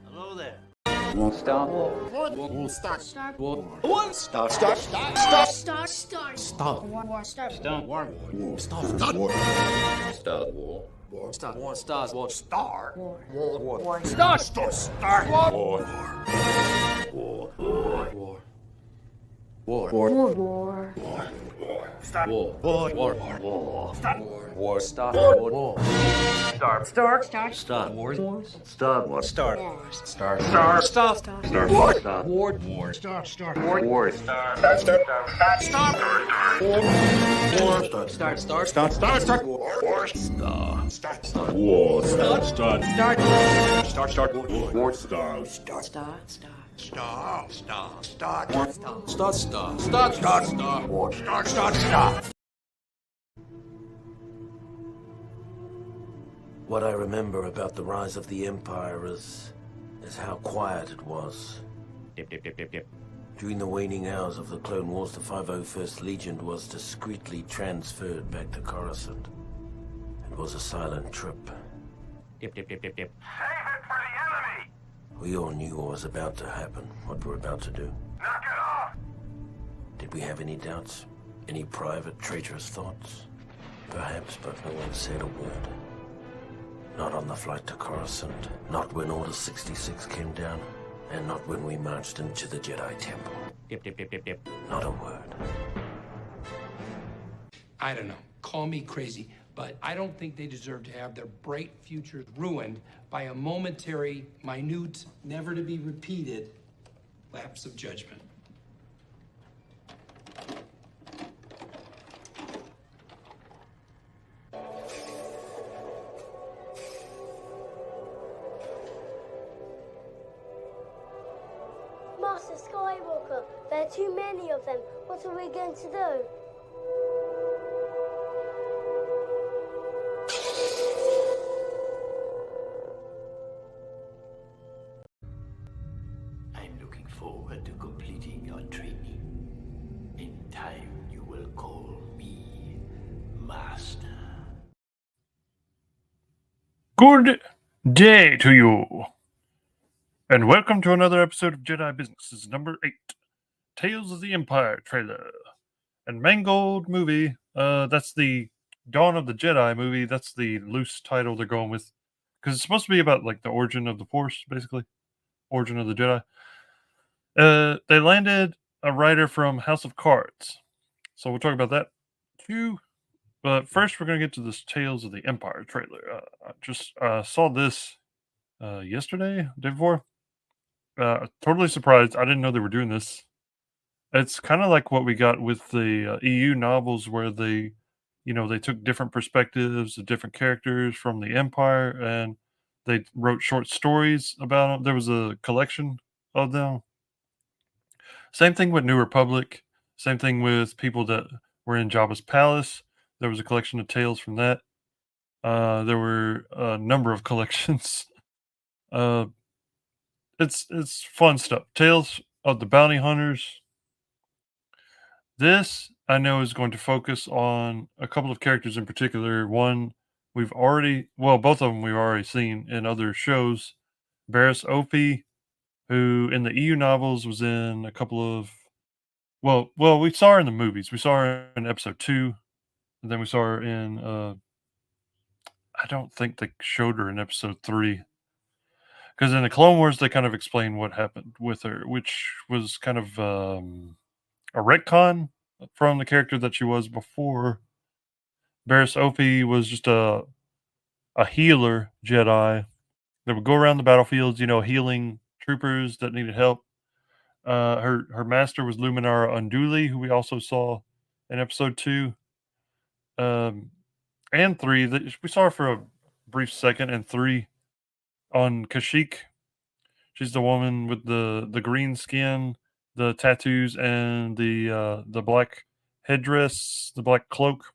Hello there. Won't stop. Won't start. Start. One. Start. Start. Start. Stop. War. Start. Stop. War. Stop. Start war. Start war. Start war. Start war. Start War. war. Start. Start war. War. War. War. War. Start war. War. War. Start war. Start war. Start. Start war. Start war. Start. Start. Start. Start. Start. War. War. Start. War. Start. What I remember about the rise of the Empire is how quiet it was. During the waning hours of the Clone Wars, the 501st Legion was discreetly transferred back to Coruscant. It was a silent trip. Save it for the enemy! We all knew what was about to happen, what we're about to do. Knock it off! Did we have any doubts? Any private, traitorous thoughts? Perhaps, but no one said a word. Not on the flight to Coruscant, not when Order 66 came down, and not when we marched into the Jedi Temple. Not a word. I don't know. Call me crazy, but I don't think they deserve to have their bright futures ruined by a momentary, minute, never to be repeated lapse of judgment. Master Skywalker, there are too many of them. What are we going to do? I'm looking forward to completing your training. In time, you will call me Master. Good day to you, and welcome to another episode of Jedi Business. This is number 8, Tales of the Empire trailer. And Mangold movie, that's the Dawn of the Jedi movie. That's the loose title they're going with, because it's supposed to be about like the origin of the Force, basically. Origin of the Jedi. They landed a writer from House of Cards, so we'll talk about that too. But first, we're going to get to this Tales of the Empire trailer. I just saw this yesterday, day before. Totally surprised. I didn't know they were doing this. It's kind of like what we got with the EU novels, where they took different perspectives of different characters from the Empire, and they wrote short stories about them. There was a collection of them. Same thing with New Republic. Same thing with people that were in Jabba's palace. There was a collection of tales from that. There were a number of collections. It's fun stuff. Tales of the Bounty Hunters. This, I know, is going to focus on a couple of characters in particular. One both of them we've already seen in other shows. Barriss Opie, who in the EU novels was in a couple of, we saw her in the movies. We saw her in episode 2, and then we saw her in, I don't think they showed her in episode 3. Because in the Clone Wars, they kind of explained what happened with her, which was kind of a retcon from the character that she was before. Barriss Opie was just a healer Jedi that would go around the battlefields, healing troopers that needed help. Her master was Luminara Unduli, who we also saw in episode 2 and 3. We saw her for a brief second in 3 on Kashyyyk. She's the woman with the green skin, the tattoos, and the black headdress, the black cloak.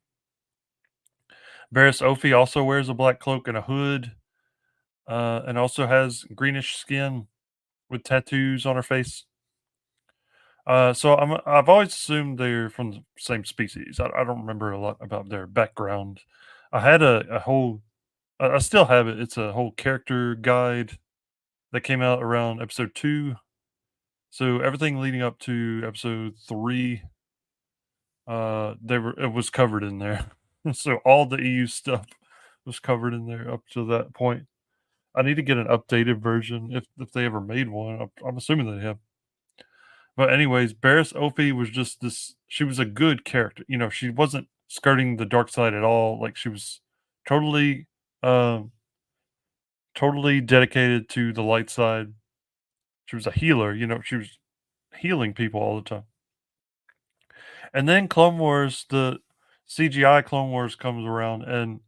Barriss Opie also wears a black cloak and a hood, and also has greenish skin with tattoos on her face. So I've always assumed they're from the same species. I don't remember a lot about their background. I had a whole I still have it. It's a whole character guide that came out around episode 2. So everything leading up to episode 3, it was covered in there. So all the EU stuff was covered in there up to that point. I need to get an updated version if they ever made one. I'm assuming they have. But anyways, Barriss Opie was just this. She was a good character. You know, she wasn't skirting the dark side at all. Like she was totally, um, totally dedicated to the light side. She was a healer. You know, she was healing people all the time. And then Clone Wars, the CGI Clone Wars comes around, and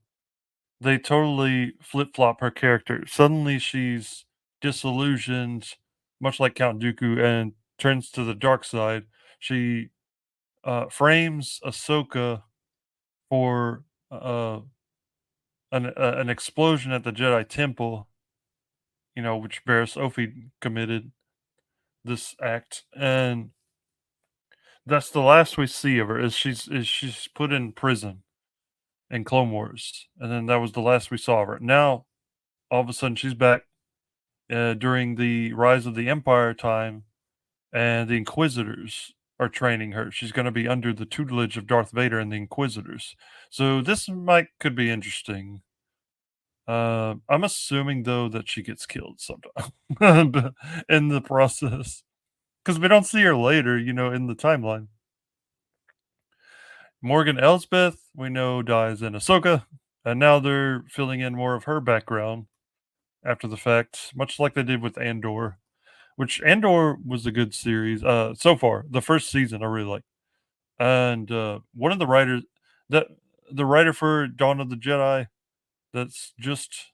they totally flip flop her character. Suddenly, she's disillusioned, much like Count Dooku, and turns to the dark side. She frames Ahsoka for an explosion at the Jedi Temple, you know, which Barriss Ophi committed this act, and that's the last we see of her. Is she's put in prison in Clone Wars, and then that was the last we saw of her. Now, all of a sudden, she's back during the Rise of the Empire time, and the Inquisitors are training her. She's going to be under the tutelage of Darth Vader and the Inquisitors. So this could be interesting. I'm assuming though that she gets killed sometime in the process, because we don't see her later, you know, in the timeline. Morgan Elsbeth, we know, dies in Ahsoka, and now they're filling in more of her background after the fact, much like they did with Andor, which Andor was a good series so far. The first season I really liked, and one of the writers that the writer for Dawn of the Jedi, that's just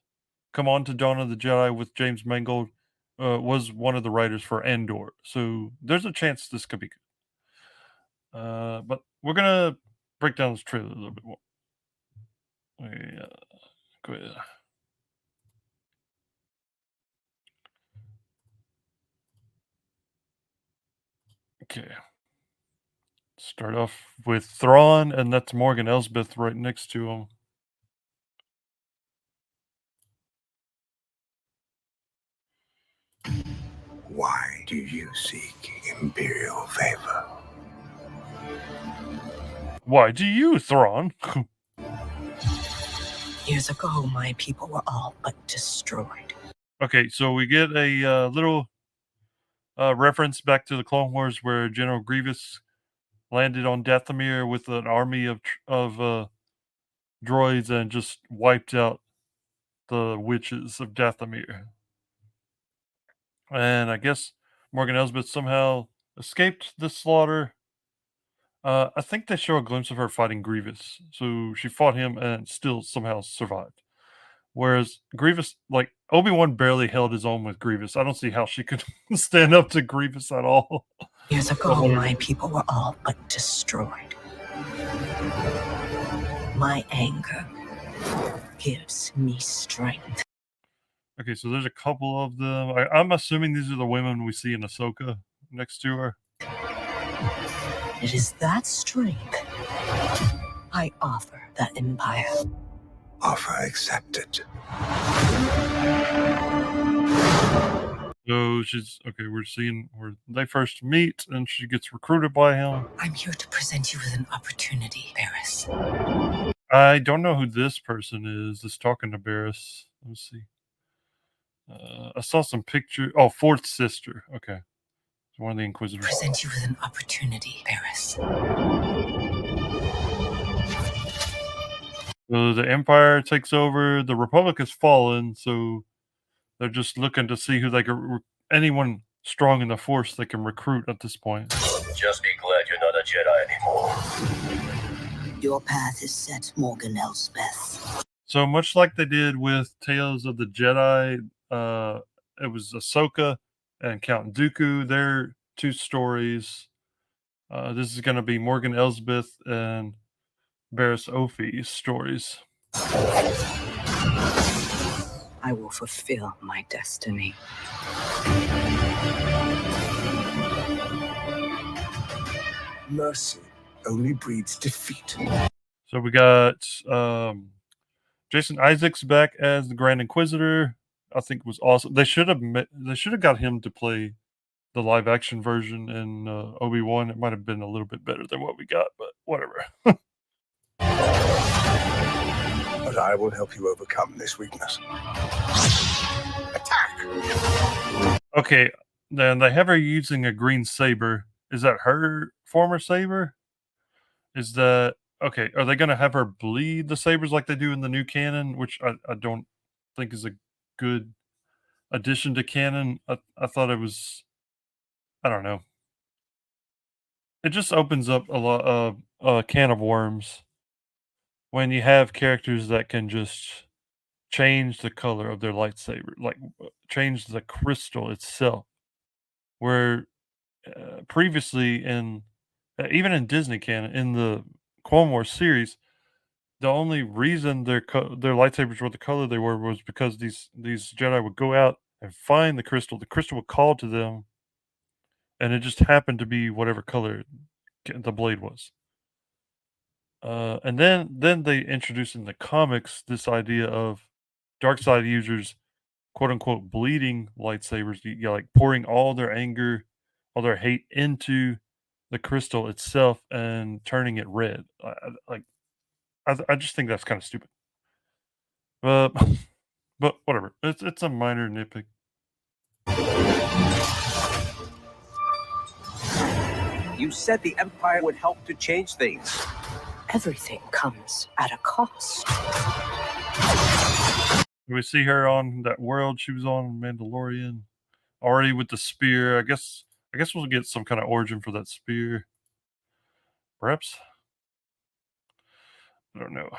come on to Dawn of the Jedi with James Mangold, was one of the writers for Andor. So there's a chance this could be good. But we're gonna break down this trailer a little bit more. Go ahead. Okay. Start off with Thrawn, and that's Morgan Elsbeth right next to him. Why do you seek Imperial favor? Why do you, Thrawn? Years ago, my people were all but destroyed. Okay, so we get a little reference back to the Clone Wars where General Grievous landed on Dathomir with an army of droids and just wiped out the witches of Dathomir. And I guess Morgan Elsbeth somehow escaped the slaughter. I think they show a glimpse of her fighting Grievous. So she fought him and still somehow survived. Whereas Grievous, like Obi-Wan barely held his own with Grievous. I don't see how she could stand up to Grievous at all. Years ago, my people were all but destroyed. My anger gives me strength. Okay, so there's a couple of them. I'm assuming these are the women we see in Ahsoka next to her. It is that strength I offer the Empire. Offer accepted. So she's okay. We're seeing where they first meet, and she gets recruited by him. I'm here to present you with an opportunity, Barriss. I don't know who this person is that's talking to Barriss. Let's see. I saw some picture. Oh, fourth sister. Okay, it's one of the Inquisitors. Present you with an opportunity, Barriss. So the Empire takes over. The Republic has fallen, so they're just looking to see who they can. Anyone strong in the Force they can recruit at this point. Just be glad you're not a Jedi anymore. Your path is set, Morgan Elsbeth. So much like they did with Tales of the Jedi, it was Ahsoka and Count Dooku. Their two stories. This is going to be Morgan Elsbeth and Barriss Ophi's stories. I will fulfill my destiny. Mercy only breeds defeat. So we got Jar Jason Isaacs back as the Grand Inquisitor. I think was awesome. They should have got him to play the live action version in Obi-Wan. It might have been a little bit better than what we got, but whatever. But I will help you overcome this weakness. Attack! Okay, then they have her using a green saber. Is that her former saber? Is that okay? Are they going to have her bleed the sabers like they do in the new canon, which I don't think is a good addition to canon? I thought it was. I don't know. It just opens up a lot of a can of worms when you have characters that can just change the color of their lightsaber, like change the crystal itself. Where previously in even in Disney canon, in the Clone Wars series, the only reason their lightsabers were the color they were was because these Jedi would go out and find the crystal. The crystal would call to them, and it just happened to be whatever color the blade was. And then they introduced in the comics this idea of dark side users, quote unquote, bleeding lightsabers, like pouring all their anger, all their hate into the crystal itself and turning it red. I just think that's kind of stupid. But but whatever. It's a minor nitpick. You said the Empire would help to change things. Everything comes at a cost. We see her on that world she was on, Mandalorian, already with the spear. I guess we'll get some kind of origin for that spear. Perhaps. I don't know.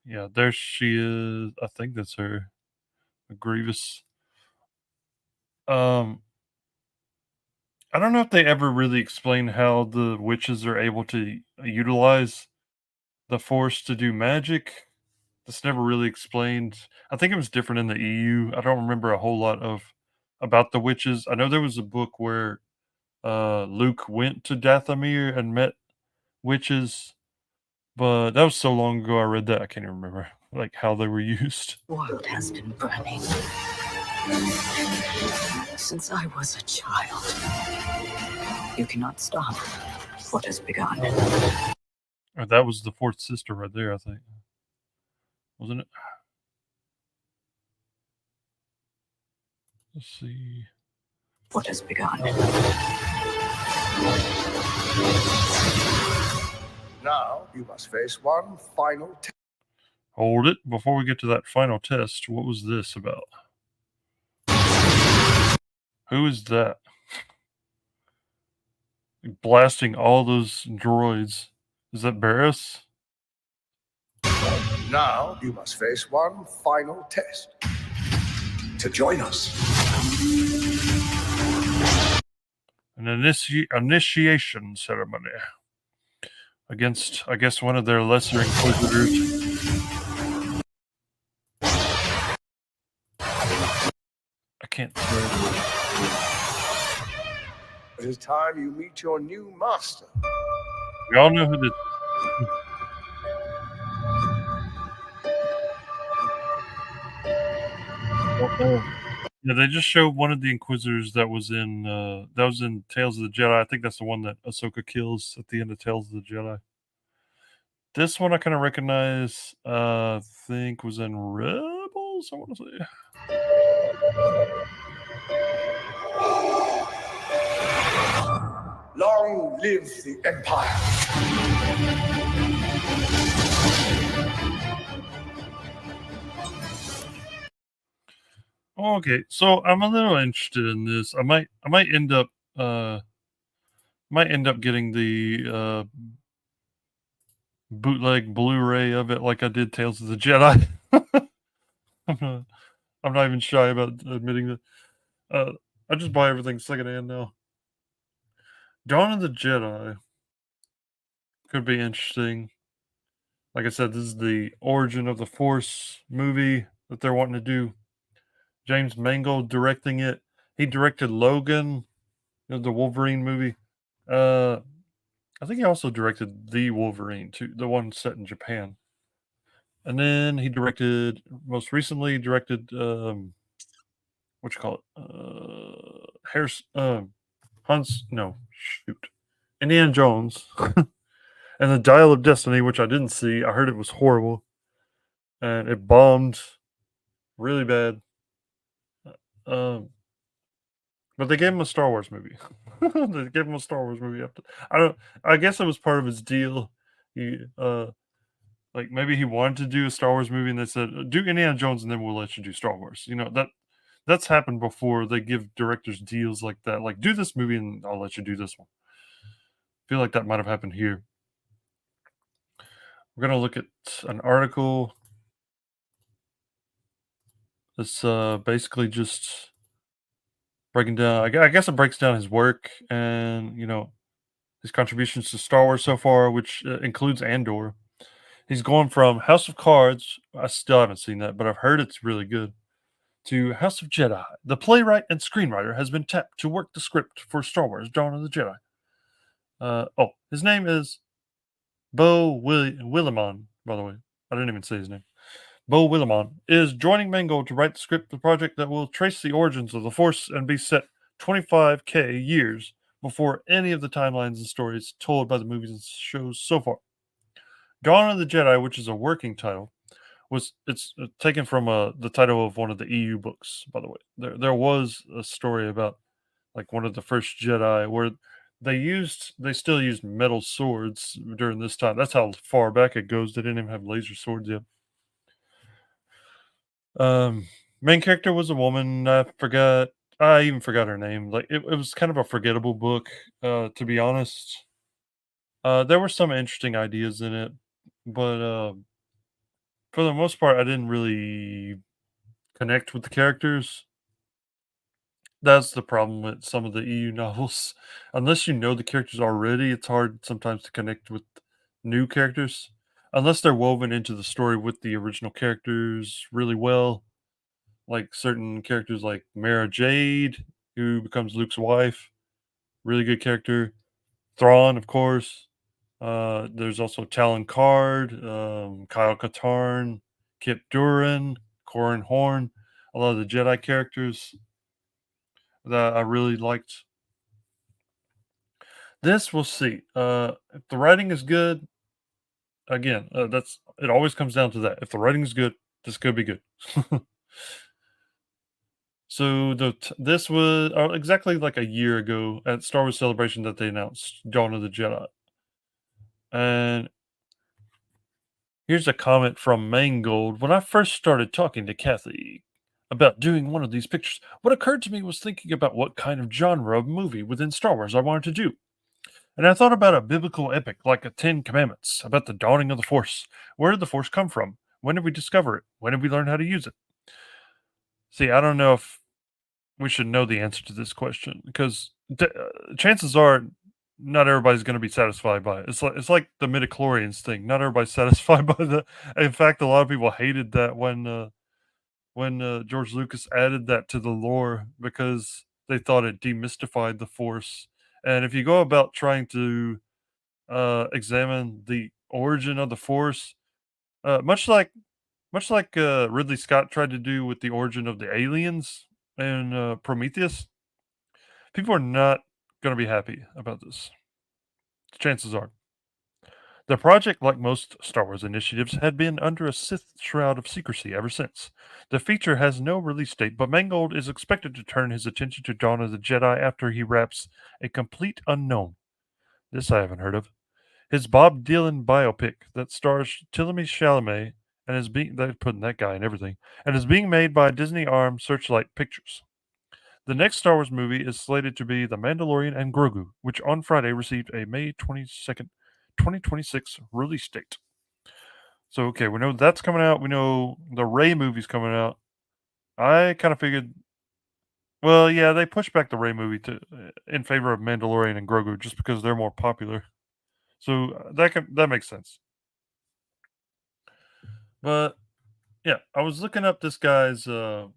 Yeah, there she is. I think that's her. Grievous. I don't know if they ever really explain how the witches are able to utilize the Force to do magic. That's never really explained. I think it was different in the EU. I don't remember a whole lot about the witches. I know there was a book where Luke went to Dathomir and met witches, but that was so long ago I read that I can't even remember like how they were used. The world has been burning since I was a child. You cannot stop what has begun. Oh, that was the fourth sister right there, I think. Wasn't it? Let's see. What has begun. Now you must face one final test. Hold it. Before we get to that final test, what was this about? Who is that? Blasting all those droids. Is that Barriss? Now you must face one final test. To join us. An initiation ceremony against, I guess, one of their lesser inquisitors. I can't say. It is time you meet your new master. We all know who the. Yeah, they just showed one of the Inquisitors that was in Tales of the Jedi. I think that's the one that Ahsoka kills at the end of Tales of the Jedi. This one I kind of recognize. I think was in Rebels. I want to say. Long live the Empire. Okay, so I'm a little interested in this. I might end up getting the bootleg Blu-ray of it like I did Tales of the Jedi. I'm not even shy about admitting that. I just buy everything secondhand now. Dawn of the Jedi could be interesting. Like I said, this is the origin of the Force movie that they're wanting to do. James Mangold directing it. He directed Logan, the Wolverine movie. I think he also directed The Wolverine too, the one set in Japan. And then he directed, most recently, directed what you call it? Harris, Hans, no, shoot, Indiana Jones, and the Dial of Destiny, which I didn't see. I heard it was horrible, and it bombed really bad. Um, but they gave him a Star Wars movie. They gave him a Star Wars movie after. I don't. I guess it was part of his deal. He like maybe he wanted to do a Star Wars movie, and they said, "Do Indiana Jones, and then we'll let you do Star Wars." You know that's happened before. They give directors deals like that, like do this movie, and I'll let you do this one. I feel like that might have happened here. We're gonna look at an article. It's basically just breaking down. I guess it breaks down his work and his contributions to Star Wars so far, which includes Andor. He's going from House of Cards. I still haven't seen that, but I've heard it's really good. To House of Jedi. The playwright and screenwriter has been tapped to work the script for Star Wars: Dawn of the Jedi. His name is Bo Willimon. By the way, I didn't even say his name. Bo Willimon is joining Mangold to write the script of the project that will trace the origins of the Force and be set 25k years before any of the timelines and stories told by the movies and shows so far. Dawn of the Jedi, which is a working title, it's taken from the title of one of the EU books. By the way, there was a story about like one of the first Jedi where they still used metal swords during this time. That's how far back it goes. They didn't even have laser swords yet. Main character was a woman. I even forgot her name. Like it was kind of a forgettable book, to be honest. There were some interesting ideas in it, but for the most part, I didn't really connect with the characters. That's the problem with some of the EU novels. Unless you know the characters already, it's hard sometimes to connect with new characters. Unless they're woven into the story with the original characters really well. Like certain characters like Mara Jade, who becomes Luke's wife. Really good character. Thrawn, of course. There's also Talon Card, Kyle Katarn, Kip Duran, Corin Horn. A lot of the Jedi characters that I really liked. This we'll see. If the writing is good, again, that's it. Always comes down to that. If the writing is good, this could be good. So this was exactly like a year ago at Star Wars Celebration that they announced Dawn of the Jedi. And here's a comment from Mangold. When I first started talking to Kathy about doing one of these pictures, what occurred to me was thinking about what kind of genre of movie within Star Wars I wanted to do. And I thought about a biblical epic like a Ten Commandments, about the dawning of the Force. Where did the Force come from? When did we discover it? When did we learn how to use it? See, I don't know if we should know the answer to this question because chances are not everybody's going to be satisfied by it. It's like the midichlorians thing. Not everybody's satisfied by the. In fact, a lot of people hated that when George Lucas added that to the lore because they thought it demystified the Force. And if you go about trying to examine the origin of the Force, much like Ridley Scott tried to do with the origin of the aliens and Prometheus, people are not going to be happy about this. Chances are. The project, like most Star Wars initiatives, had been under a Sith shroud of secrecy ever since. The feature has no release date, but Mangold is expected to turn his attention to Dawn of the Jedi after he wraps A Complete Unknown. This I haven't heard of. His Bob Dylan biopic that stars Timothée Chalamet and is being they're putting that guy in everything and is being made by Disney arm Searchlight Pictures. The next Star Wars movie is slated to be The Mandalorian and Grogu, which on Friday received a May 22nd, 2026 release date. So okay, we know that's coming out. We know the Rey movie's coming out. I kind of figured, well, yeah, they pushed back the Rey movie to in favor of Mandalorian and Grogu just because they're more popular. So that makes sense. But yeah, I was looking up this guy's like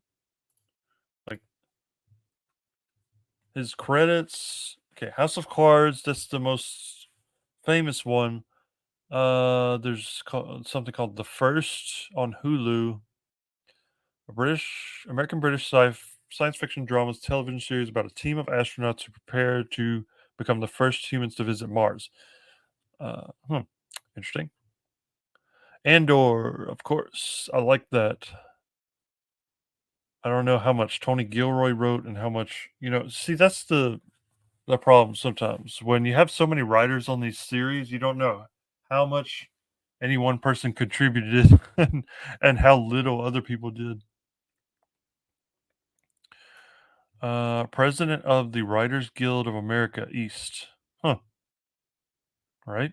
his credits. Okay, House of Cards, that's the most famous one. There's something called The First on Hulu, a American British science fiction drama television series about a team of astronauts who prepare to become the first humans to visit Mars. Interesting. Andor, of course. I like that. I don't know how much Tony Gilroy wrote and how much, see, that's the problem sometimes. When you have so many writers on these series, you don't know how much any one person contributed and how little other people did. President of the Writers Guild of America East. Huh. Right?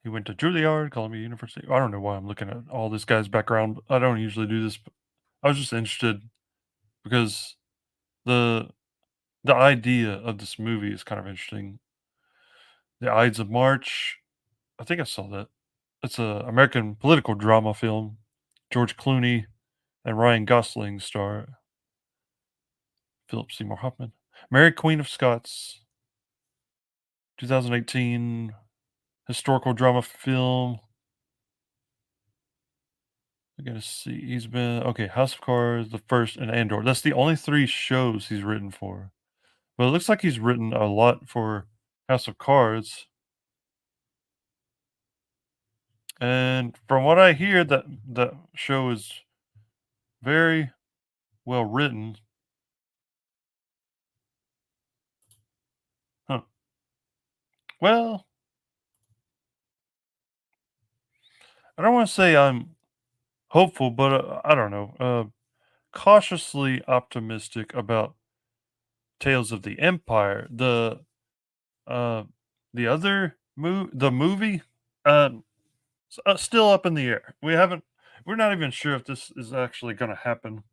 He went to Juilliard, Columbia University. I don't know why I'm looking at all this guy's background. I don't usually do this, but I was just interested because the idea of this movie is kind of interesting. The Ides of March. I think I saw that. It's a American political drama film. George Clooney and Ryan Gosling star. Philip Seymour Hoffman. Mary Queen of Scots. 2018 historical drama film. I gotta see. He's been House of Cards, The First, and Andor. That's the only 3 shows he's written for. But it looks like he's written a lot for House of Cards. And from what I hear, that show is very well written. Huh. Well, I don't want to say I'm hopeful, but I don't know. Cautiously optimistic about Tales of the Empire. Uh, the other the movie, still up in the air. We're not even sure if this is actually going to happen.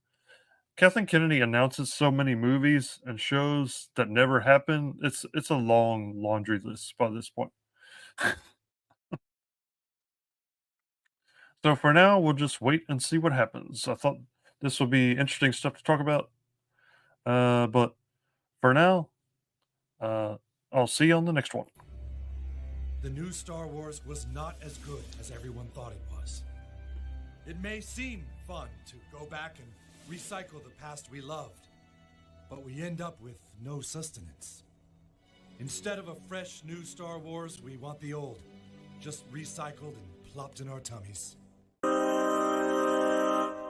Kathleen Kennedy announces so many movies and shows that never happen. It's a long laundry list by this point. So for now, we'll just wait and see what happens. I thought this would be interesting stuff to talk about. But for now, I'll see you on the next one. The new Star Wars was not as good as everyone thought it was. It may seem fun to go back and recycle the past we loved, but we end up with no sustenance. Instead of a fresh new Star Wars, we want the old, just recycled and plopped in our tummies.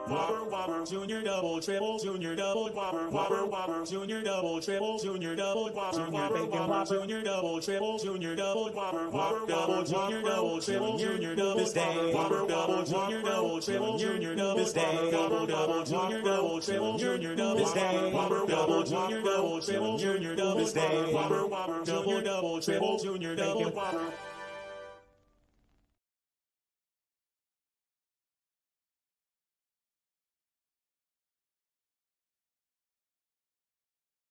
Whopper, Whopper, Junior, Double, Triple, Junior, Double, Whopper, Whopper, Whopper, Junior, Double, Triple, Junior, Double, Whopper, Whopper, Whopper, Junior, Double, Triple, Junior, Double, Whopper, Whopper, Double, Junior, Double, Triple, Junior, Double, Whopper, Double, Junior, Double, Triple, Junior, Double, Whopper, Double, Junior, Double, Triple, Junior, Double, Whopper, Double, Junior, Double, Triple, Junior, Double, Whopper, Whopper, Junior, Double, Triple, Junior, Double, Whopper.